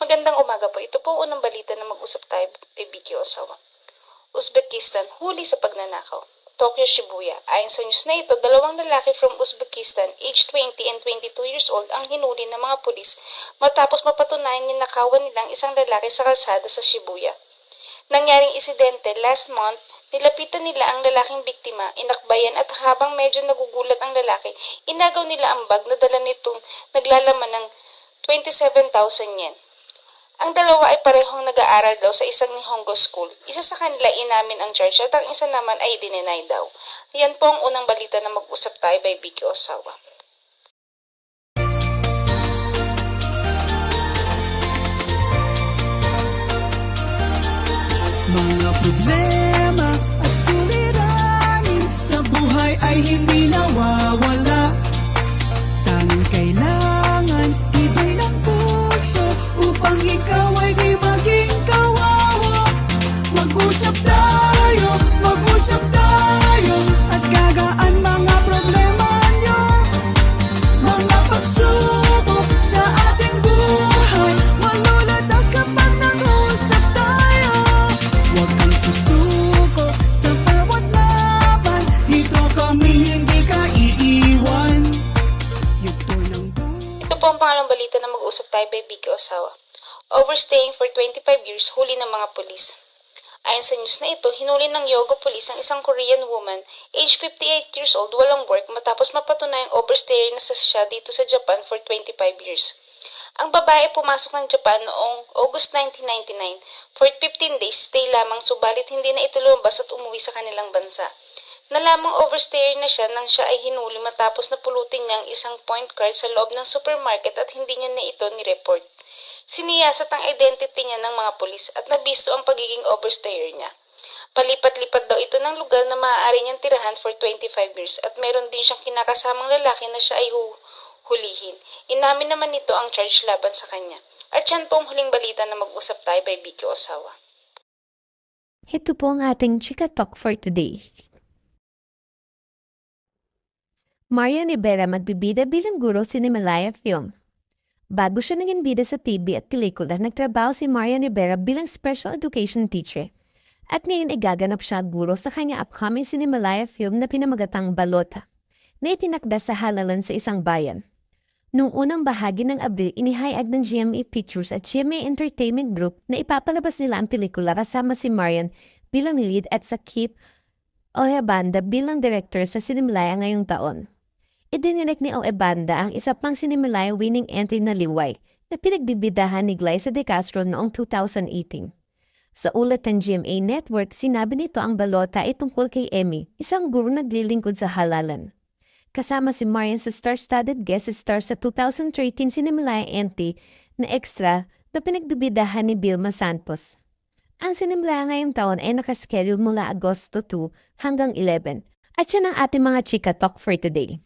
Magandang umaga po. Ito po ang unang balita na mag-usap tayo kay Vicky Osawa. Uzbekistan, huli sa pagnanakaw. Tokyo, Shibuya. Ayon sa news na ito, dalawang lalaki from Uzbekistan, age 20 and 22 years old ang hinuli ng mga pulis matapos mapatunayan ninakawan nilang isang lalaki sa kalsada sa Shibuya. Nangyaring insidente last month, nilapitan nila ang lalaking biktima, inakbayan at habang medyo nagugulat ang lalaki, inagaw nila ang bag na dala nitong naglalaman ng 27,000 yen. Ang dalawa ay parehong nag-aaral daw sa isang Nihongo school. Isa sa kanila inamin ang charge at ang isa naman ay dininay daw. Yan po ang unang balita na mag-usap tayo by Vicky Osawa. Mga problema at suliranin sa buhay ay hindi nawawala. Tanging kailangan ibay ng puso upang ikaw ay di maging kawawa. Mag-usap tayo at gagaan mga problema nyo. Mga pagsubok sa ating buhay malulutas kapag nag-usap tayo. Huwag kang susuko sa bawat laban, dito kami hindi ka iiwan. Yugtoy ng buhay. Ito po ang pangalawang balita na mag-usap tayo by Vicky Osawa. Overstaying for 25 years, huli ng mga pulis. Ayon sa news na ito, hinuli ng Yogo Police ang isang Korean woman, age 58 years old, walang work matapos mapatunayang overstayer na siya dito sa Japan for 25 years. Ang babae pumasok ng Japan noong August 1999 for 15 days stay lamang subalit hindi na ito lumabas at umuwi sa kanilang bansa. Nalamang overstayer na siya nang siya ay hinuli matapos na pulutin niya ang isang point card sa loob ng supermarket at hindi niya na ito ni-report. Siniyasat ang identity niya ng mga pulis at nabisto ang pagiging overstayer niya. Palipat-lipat daw ito ng lugar na maaari niyang tirahan for 25 years at meron din siyang kinakasamang lalaki na siya ay hulihin. Inamin naman nito ang charge laban sa kanya. At yan po ang huling balita na mag-usap tayo by Vicky Osawa. Ito po ang ating Chika Talk for today. Marian Rivera magbibida bilang guro sa Himalaya Film. Bago siya naging bida sa TV at pelikula, nagtrabaho si Marian Rivera bilang special education teacher. At ngayon ay gaganap siya guro sa kanya upcoming Himalaya Film na pinamagatang Balota, na itinakda sa halalan sa isang bayan. Noong unang bahagi ng Abril, inihayag ng GMA Pictures at GMA Entertainment Group na ipapalabas nila ang pelikula kasama si Marian bilang lead at Sakip Oebanda bilang director sa Himalaya ngayong taon. Idininig ni Oebanda ang isa pang Himalaya winning entry na Liway na pinagbibidahan ni Glyza De Castro noong 2018. Sa ulat ng GMA Network, sinabi nito ang Balota ay tungkol kay Emmy, isang guro naglilingkod sa halalan. Kasama si Marian sa star-studded guest star sa 2013 Himalaya entry na extra na pinagbibidahan ni Vilma Santos. Ang Himalaya ngayong taon ay nakaschedule mula Agosto 2 hanggang 11. At yan ang ating mga Chika Talk for today.